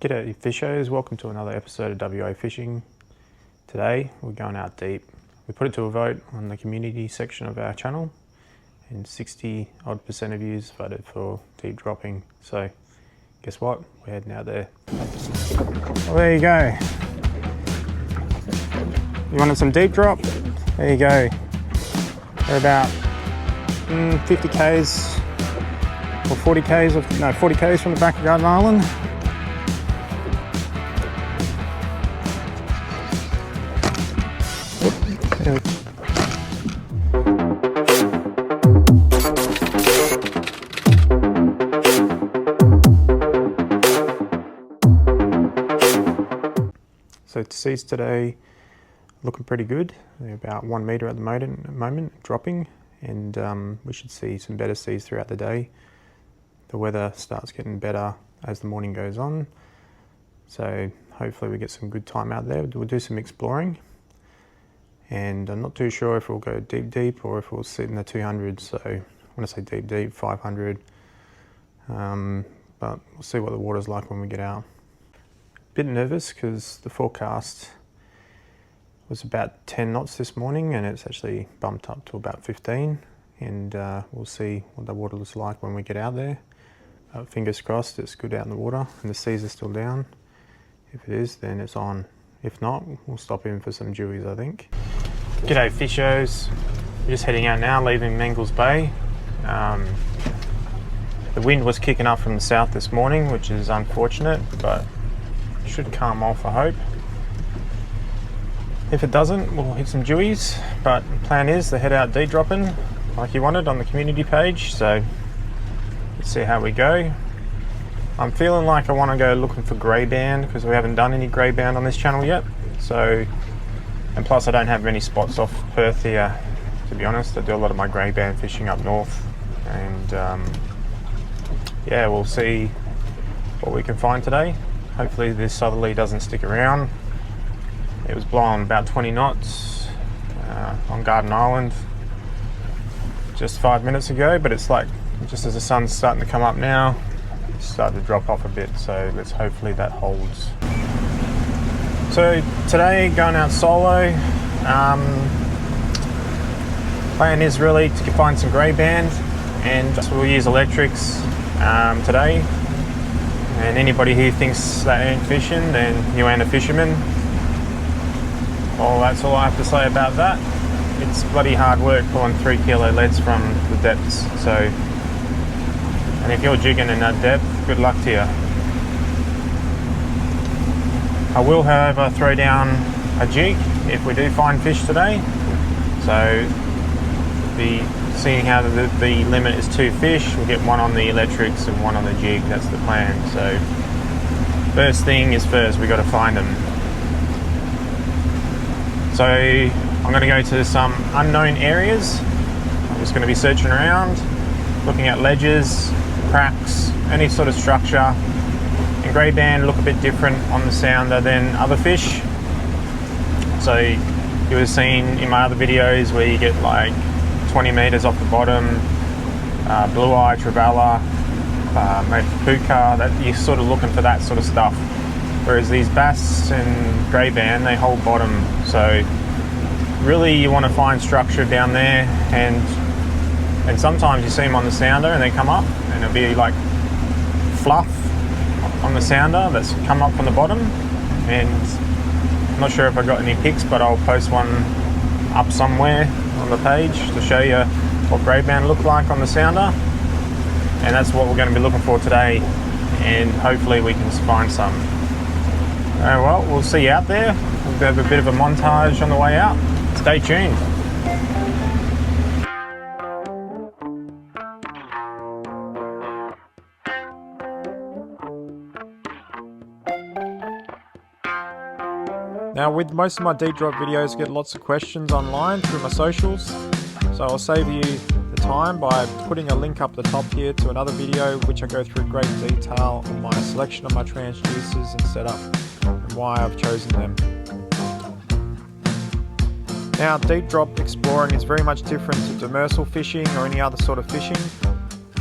G'day fishers, welcome to another episode of WA Fishing. Today we're going out deep. We put it to a vote on the community section of our channel and 60 odd % of yous voted for deep dropping. So guess what, we're heading out there. Well, there you go. You wanted some deep drop? There you go. We're about 50 k's or 40 k's, no 40 k's from the back of Garden Island. So seas today looking pretty good. They're about 1 metre at the moment dropping, and we should see some better seas throughout the day. The weather starts getting better as the morning goes on, so hopefully we get some good time out there. We'll do some exploring, and I'm not too sure if we'll go deep or if we'll sit in the 200s. So when I say deep, 500, but we'll see what the water's like when we get out. Bit nervous because the forecast was about 10 knots this morning and it's actually bumped up to about 15, and we'll see what the water looks like when we get out there. Fingers crossed it's good out in the water and the seas are still down. If it is, then it's on. If not, we'll stop in for some dewies, I think. G'day fishos, we're just heading out now, leaving Mangles Bay. The wind was kicking up from the south this morning, which is unfortunate, but it should calm off, I hope. If it doesn't, we'll hit some dewies, but the plan is to head out deep dropping like you wanted on the community page, so let's see how we go. I'm feeling like I want to go looking for greyband because we haven't done any greyband on this channel yet. So, and plus I don't have many spots off Perth here, to be honest. I do a lot of my greyband fishing up north, and yeah, we'll see what we can find today. Hopefully this southerly doesn't stick around. It was blowing about 20 knots on Garden Island just 5 minutes ago, but it's like just as the sun's starting to come up now, it's starting to drop off a bit, so let's hopefully that holds. So today, going out solo. Plan is really to find some greyband, and we'll use electrics today. And anybody who thinks they ain't fishing, then you ain't a fisherman. Well, that's all I have to say about that. It's bloody hard work pulling 3 kilo leads from the depths. So, and if you're jigging in that depth, good luck to you. I will, however, throw down a jig if we do find fish today. So, seeing how the limit is 2 fish, we'll get 1 on the electrics and 1 on the jig. That's the plan. So, first thing is first, we got to find them. So I'm going to go to some unknown areas. I'm just going to be searching around, looking at ledges, cracks, any sort of structure. And greyband look a bit different on the sounder than other fish. So you would have seen in my other videos where you get like 20 meters off the bottom, blue eye, trevally, maybe puka, that you're sort of looking for that sort of stuff. Whereas these bass and greyband, they hold bottom. So really you want to find structure down there, and sometimes you see them on the sounder and they come up and it'll be like fluff on the sounder that's come up from the bottom. And I'm not sure if I got any pics, but I'll post one up somewhere on the page to show you what greyband look like on the sounder. And that's what we're going to be looking for today, and hopefully we can find some. Well, we'll see you out there. We'll have a bit of a montage on the way out. Stay tuned. Now, with most of my deep drop videos, I get lots of questions online through my socials, so I'll save you the time by putting a link up the top here to another video which I go through great detail on my selection of my transducers and setup and why I've chosen them. Now, deep drop exploring is very much different to demersal fishing or any other sort of fishing.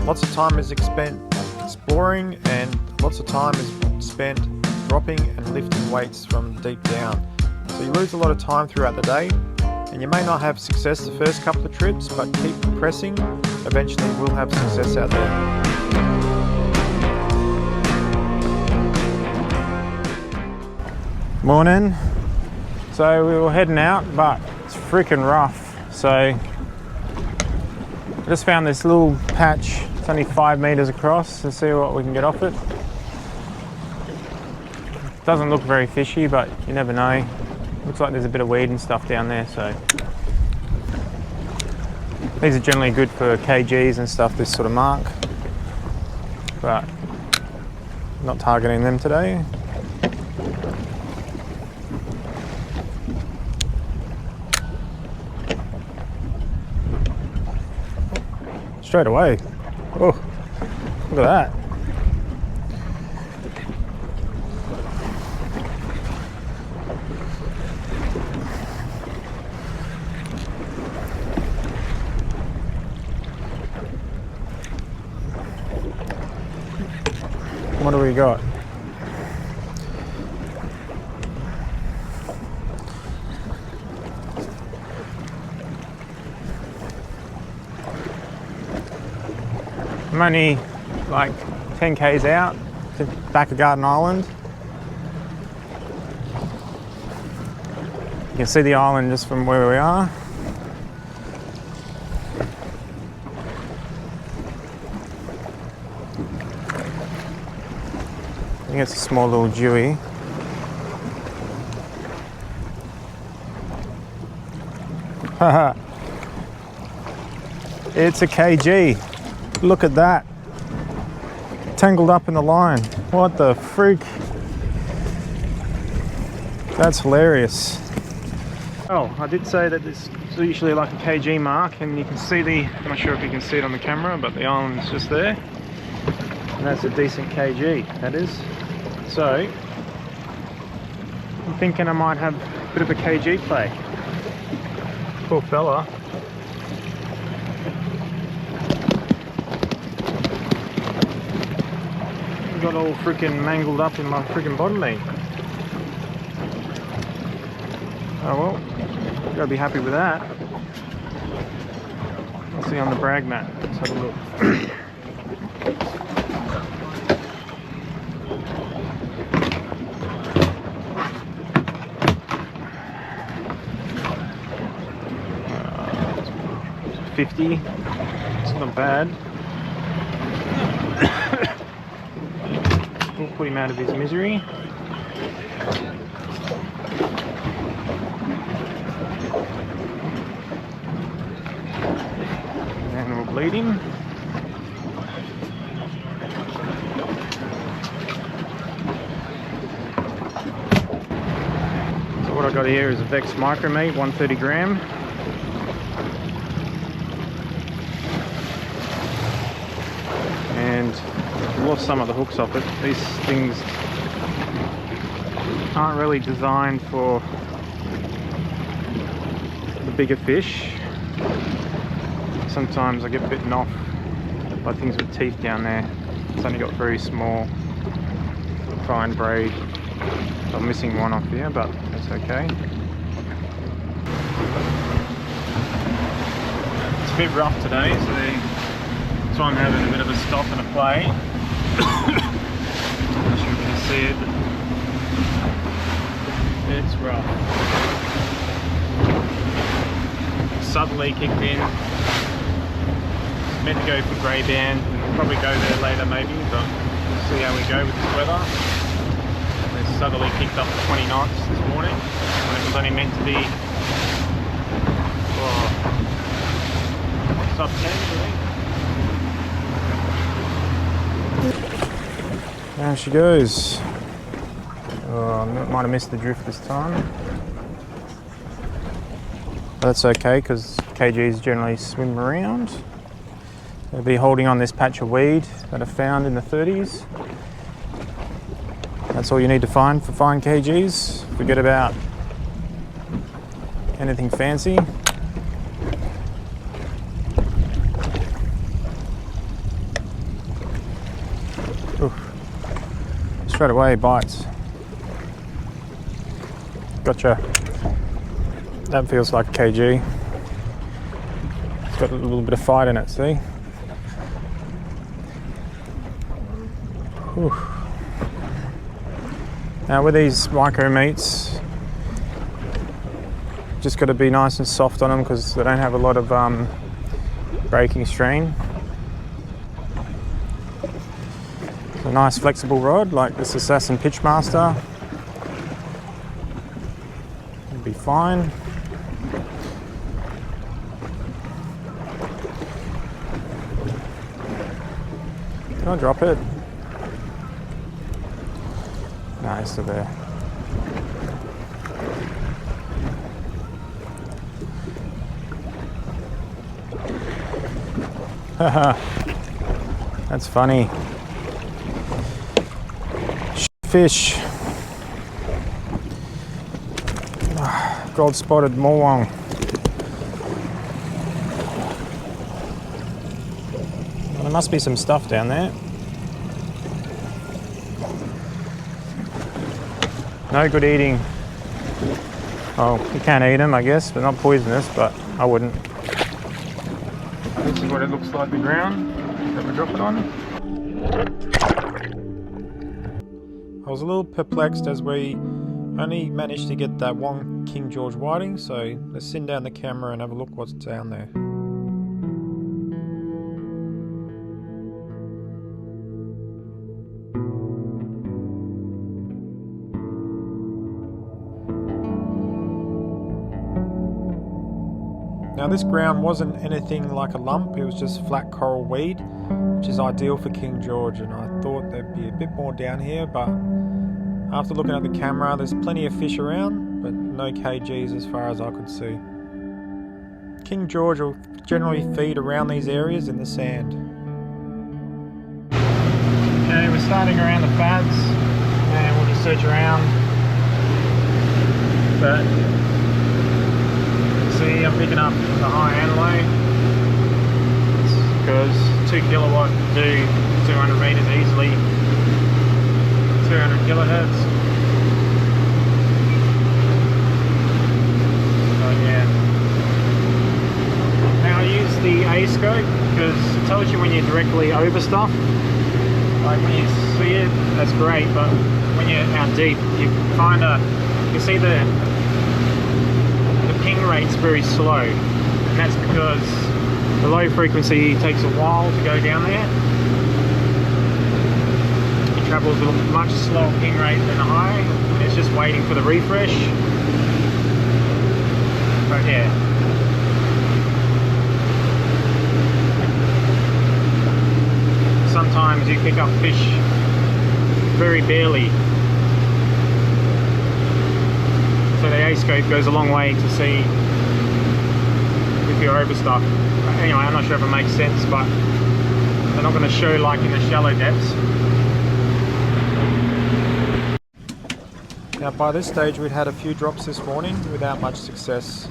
Lots of time is spent exploring and lots of time is spent dropping and lifting weights from deep down. So you lose a lot of time throughout the day, and you may not have success the first couple of trips, but keep pressing. Eventually we'll have success out there. Morning. So we were heading out, but it's freaking rough. So I just found this little patch. It's only 5 meters across. Let's see what we can get off it. Doesn't look very fishy, but you never know. Looks like there's a bit of weed and stuff down there, so these are generally good for kgs and stuff, this sort of mark, but not targeting them today. Straight away. Oh, look at that. What do we got? I'm only like 10 k's out to back of Garden Island. You can see the island just from where we are. I think it's a small little dewy. Haha. It's a kg. Look at that. Tangled up in the line. What the freak? That's hilarious. Oh, I did say that this is usually like a kg mark, and you can see I'm not sure if you can see it on the camera, but the island's just there. And that's a decent kg, that is. So, I'm thinking I might have a bit of a kg play. Poor fella. Got all freaking mangled up in my freaking bottom knee. Oh well, gotta be happy with that. Let's see on the brag mat. Let's have a look. Uh, 50. It's not bad. We'll put him out of his misery. And we'll bleed him. So what I got here is a Vex micro meat, 130 gram. And lost some of the hooks off it. These things aren't really designed for the bigger fish. Sometimes I get bitten off by things with teeth down there. It's only got very small fine braid. So I'm missing one off here, but that's okay. It's a bit rough today, so that's why I'm having a bit of a stop and a play. I'm not sure if you can see it, but it's rough. Southerly kicked in. It's meant to go for Greyband, and we'll probably go there later maybe, but we'll see how we go with this weather. The southerly kicked up to 20 knots this morning, and it was only meant to be sub 10 I think. There she goes. Oh, I might have missed the drift this time. That's okay, because KGs generally swim around. They'll be holding on this patch of weed that I found in the 30s. That's all you need to find for fine KGs. Forget about anything fancy. Oof. Straight away bites. Gotcha. That feels like a kg. It's got a little bit of fight in it, see? Whew. Now with these micro meats, just got to be nice and soft on them because they don't have a lot of breaking strain. It's a nice flexible rod like this Assassin Pitchmaster. It'll be fine. Can I drop it? No, it's still there. Haha, that's funny. Fish. Gold spotted morwong. Well, there must be some stuff down there. No good eating. Oh, you can eat them, I guess, but not poisonous, but I wouldn't. This is what it looks like, the ground that we drop it on. I was a little perplexed as we only managed to get that one King George whiting, so let's send down the camera and have a look what's down there. Now this ground wasn't anything like a lump, it was just flat coral weed, which is ideal for King George, and I thought there'd be a bit more down here, but after looking at the camera there's plenty of fish around, but no KGs as far as I could see. King George will generally feed around these areas in the sand. Okay, we're starting around the fads and we'll just search around, but see, I'm picking up the high and low because 2 kilowatt do 200 meters easily, 200 kilohertz. So yeah. Now I use the A scope because it tells you when you're directly over stuff. Like when you see it, that's great, but when you're out deep, you see the ping rate's very slow, and that's because the low frequency takes a while to go down there. It travels with a much slower ping rate than the high, and it's just waiting for the refresh. But yeah. Sometimes you pick up fish very barely. So the A-scope goes a long way to see if you're over stuff. Anyway, I'm not sure if it makes sense, but they're not going to show like in the shallow depths. Now by this stage we'd had a few drops this morning without much success.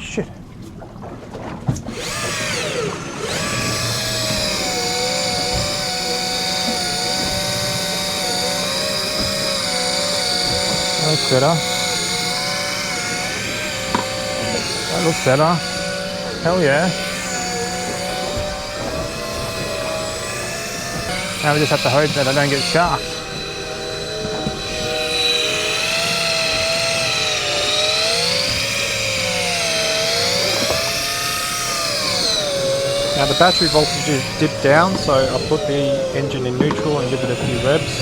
Shit. That looks better. That looks better. Hell yeah. Now we just have to hope that I don't get sharked. Now the battery voltage is dipped down, so I put the engine in neutral and give it a few revs.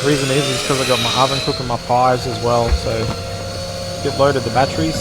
The reason is because I got my oven cooking my pies as well, so get loaded the batteries.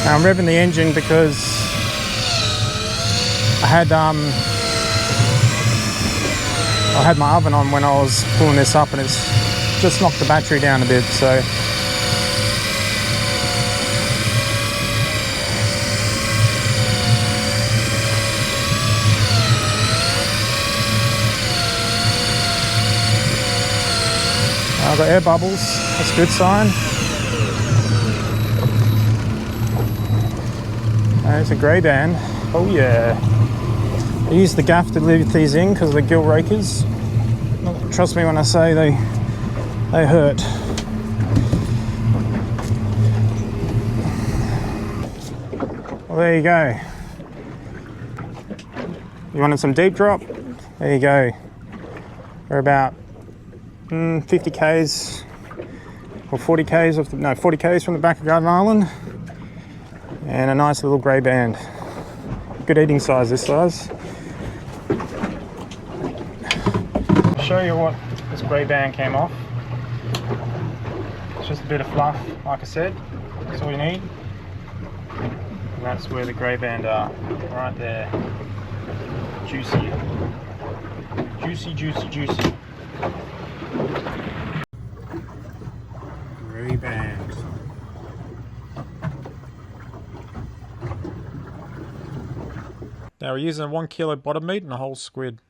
Now I'm revving the engine because I had my oven on when I was pulling this up, and it's just knocked the battery down a bit, so I've got air bubbles, that's a good sign. There's a Greyband. Oh yeah. I use the gaff to lift these in because of the gill rakers. Trust me when I say they hurt. Well, there you go. You wanted some deep drop? There you go. We're about 50 k's or 40 k's off the, 40 k's from the back of Garden Island, and a nice little Greyband. Good eating size, this size. I'll show you what this Greyband came off. It's just a bit of fluff, like I said. That's all you need. And that's where the Greyband are, right there. Juicy. Juicy, juicy, juicy. Greyband. Now we're using a 1 kilo bottom meat and a whole squid.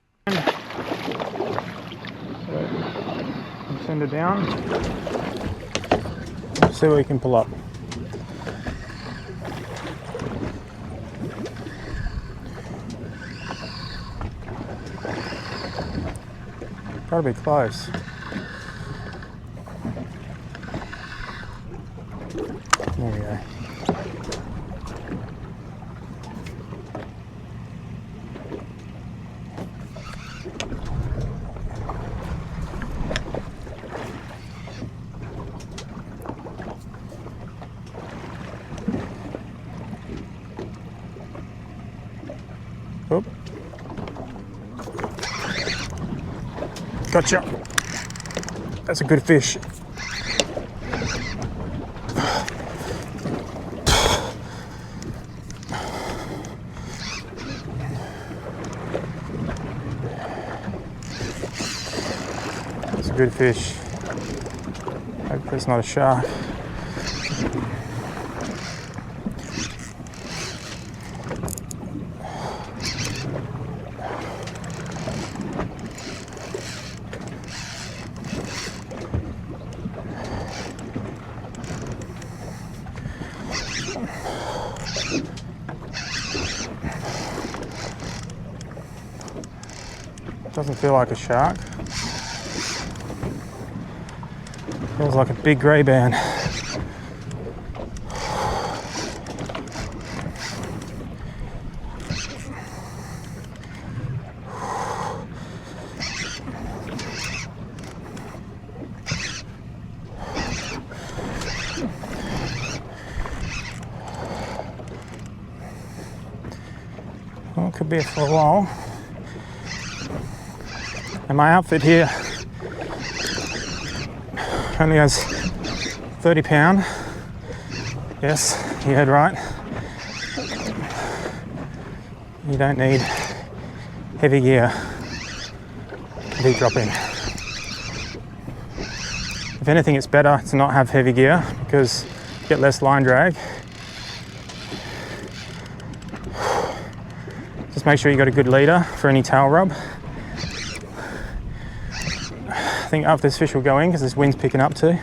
Send it down. See what we can pull up. Gotta be close. There we go. Oop. Gotcha. That's a good fish. That's a good fish. Hope it's not a shark. Doesn't feel like a shark. Feels like a big Greyband. Well, it could be for a while. And my outfit here only has 30 pound. Yes, you heard right. You don't need heavy gear to be dropping. If anything, it's better to not have heavy gear because you get less line drag. Just make sure you got a good leader for any tail rub. I think after this fish will go in because this wind's picking up too.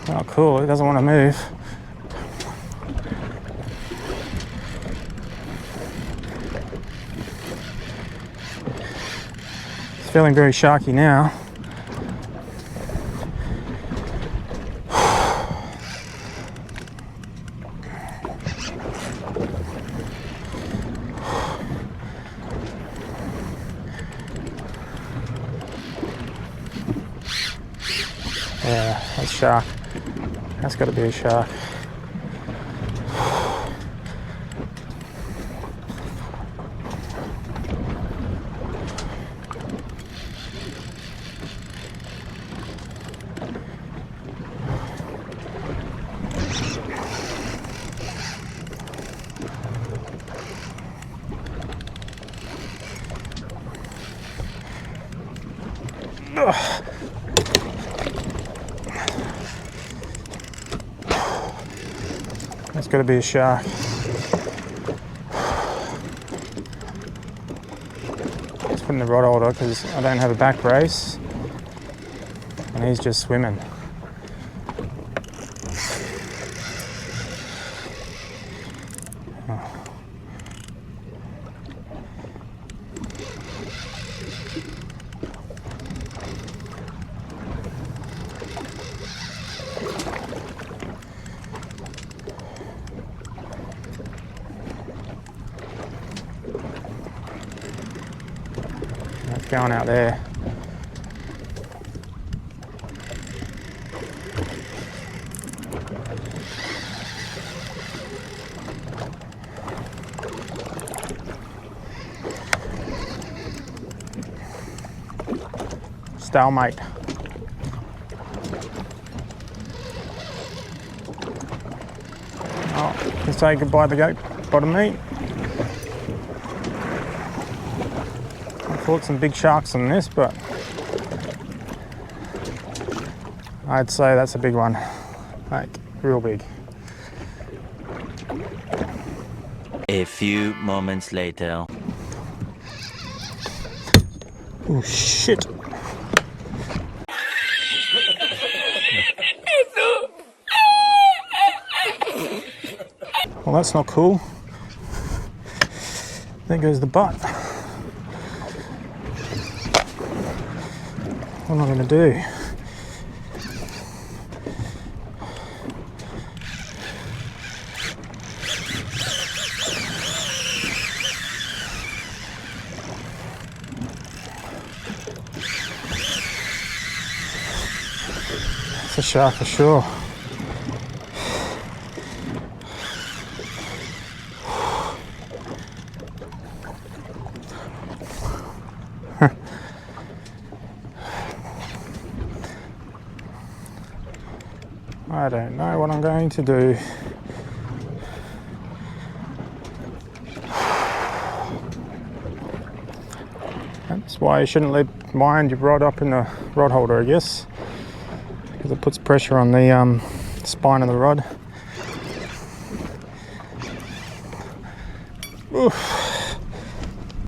Oh cool, it doesn't want to move. It's feeling very sharky now. Yeah, that's shark. That's got to be a shark. Ugh. That's got to be a shark. Just putting the rod holder because I don't have a back brace, and he's just swimming. Going out there. Stalemate. Oh, let's say goodbye to the bottom meat. Caught some big sharks on this, but I'd say that's a big one, like real big. A few moments later. Oh shit. Well, that's not cool. There goes the butt. What am I going to do? It's a shark for sure. I don't know what I'm going to do. That's why you shouldn't wind your rod up in the rod holder, I guess, because it puts pressure on the spine of the rod. Oof.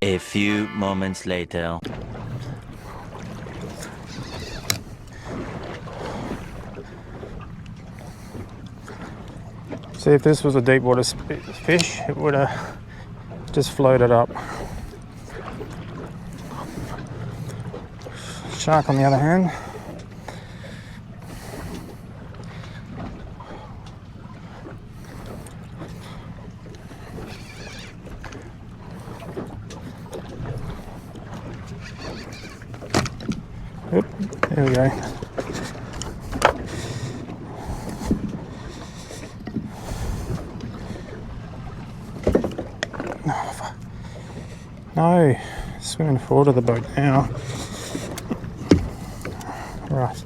A few moments later. See, if this was a deep water fish, it would have just floated up. Shark, on the other hand, oop, there we go. No, swimming forward of the boat now. Right.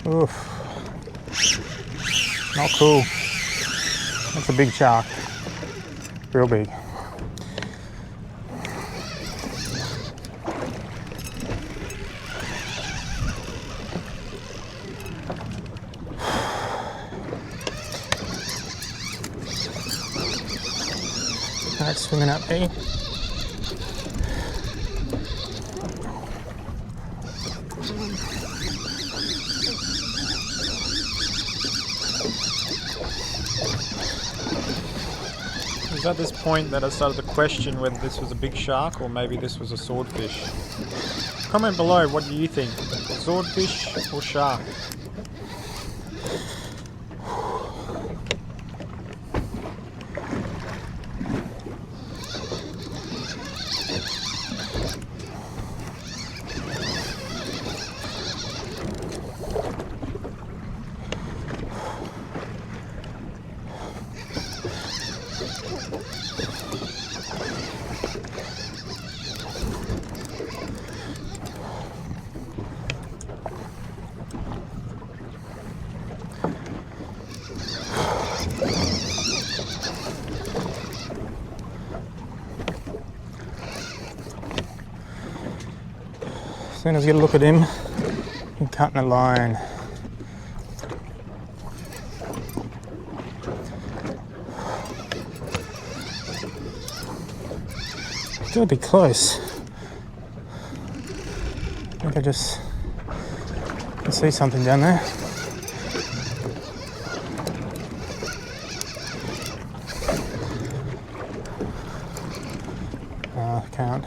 Oof. Not cool. That's a big shark. Real big. That's swimming at me. It was at this point that I started to question whether this was a big shark or maybe this was a swordfish. Comment below, what do you think? Swordfish or shark? As soon as you get a look at him, you're cutting a line. Still a bit close. I think I just can see something down there. I can't.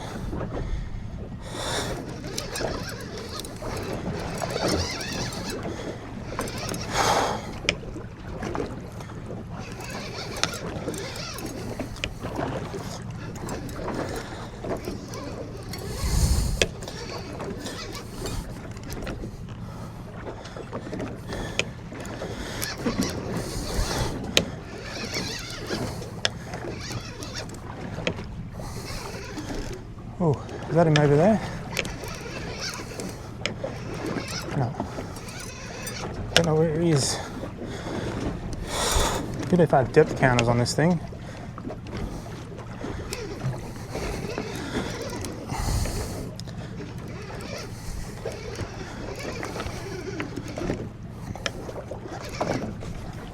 Oh, is that him over there? No. Don't know where he is. Good if I had depth counters on this thing.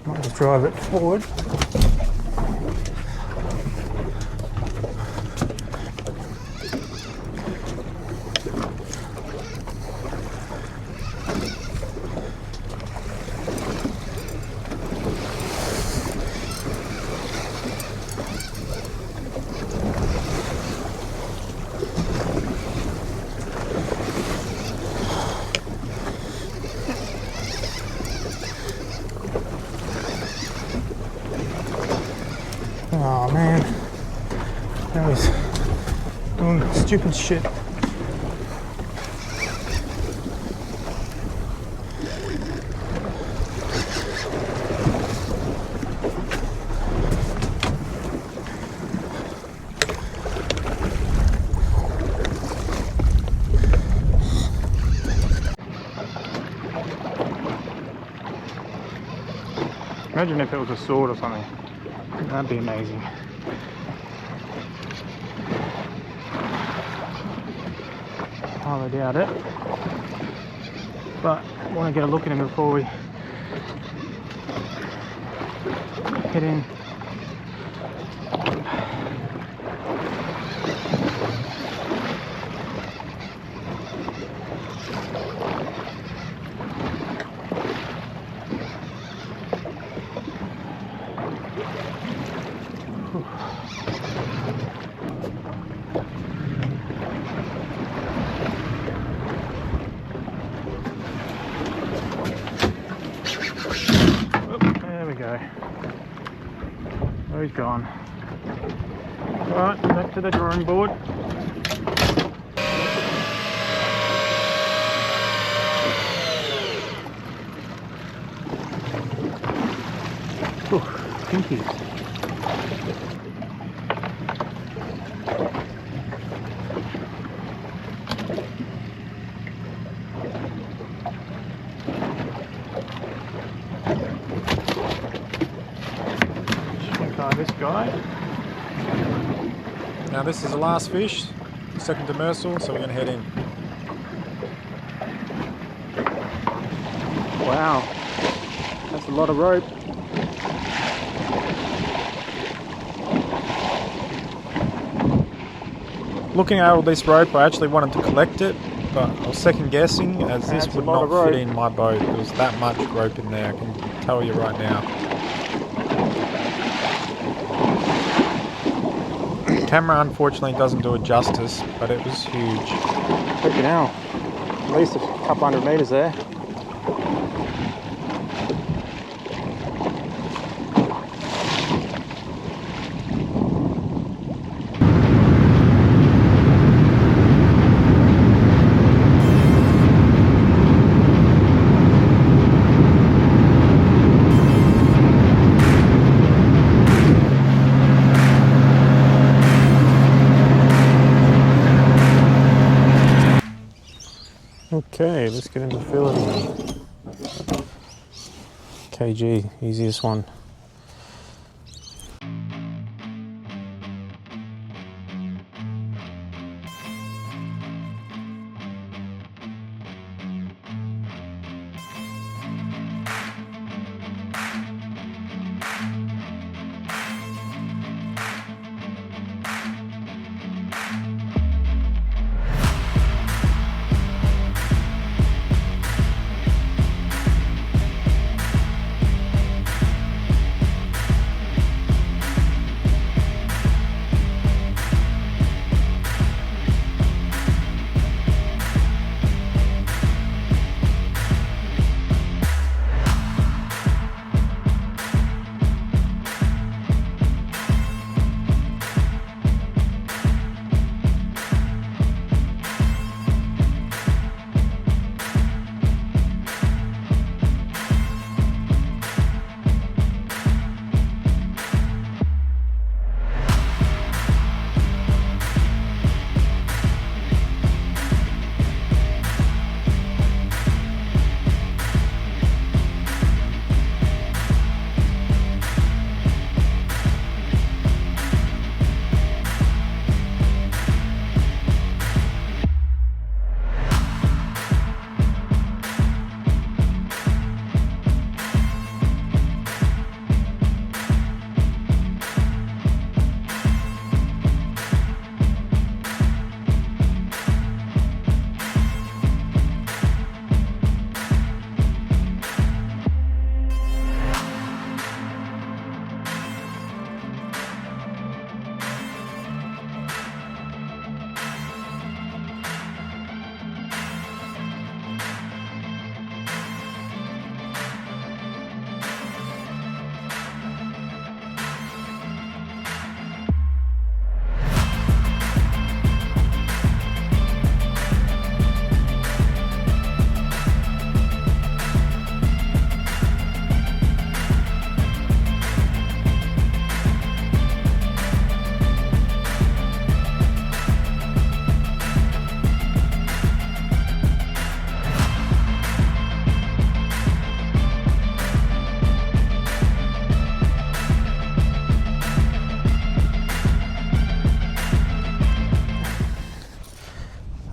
Might just drive it forward. Oh man, that was doing stupid shit. Imagine if it was a sword or something. That'd be amazing. Highly doubt it. But I want to get a look at him before we head in. Oh, he's gone. Alright, back to the drawing board. Ooh, pinky. This guy. Now this is the last fish, second demersal, so we're going to head in. Wow, that's a lot of rope. Looking at all this rope, I actually wanted to collect it, but I was second guessing as this would not fit in my boat. There was that much rope in there, I can tell you right now. The camera unfortunately doesn't do it justice, but it was huge. Freaking hell, at least a couple hundred meters there. Okay, let's get into filleting. KG, easiest one.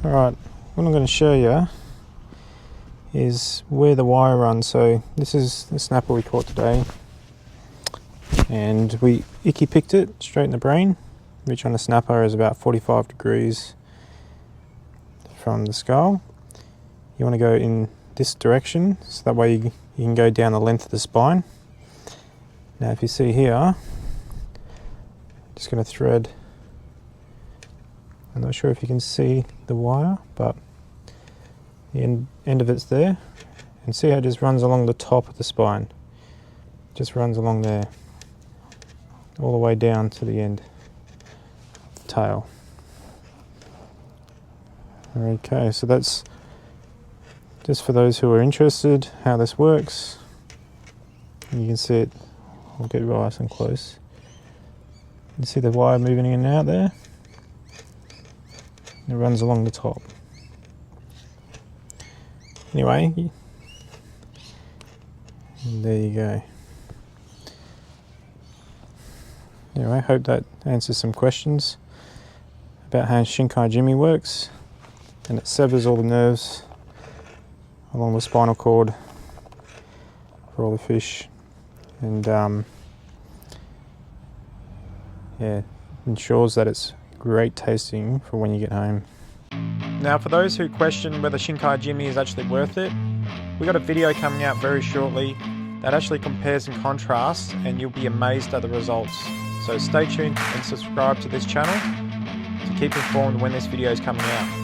Alright, what I'm going to show you is where the wire runs. So this is the snapper we caught today, and we icky picked it straight in the brain, which on a snapper is about 45 degrees from the skull. You want to go in this direction, so that way you can go down the length of the spine. Now if you see here, I'm just going to thread. I'm not sure if you can see the wire, but the end of it's there, and see how it just runs along the top of the spine. Just runs along there, all the way down to the end of the tail. Okay, so that's just for those who are interested how this works. You can see it. I'll get nice and close. You can see the wire moving in and out there. It runs along the top. Anyway, there you go. Anyway, hope that answers some questions about how Shinkei jimmy works, and it severs all the nerves along the spinal cord for all the fish, and yeah, ensures that it's great tasting for when you get home. Now for those who question whether Shinkei jimmy is actually worth it, we got a video coming out very shortly that actually compares and contrasts, and you'll be amazed at the results. So stay tuned and subscribe to this channel to keep informed when this video is coming out.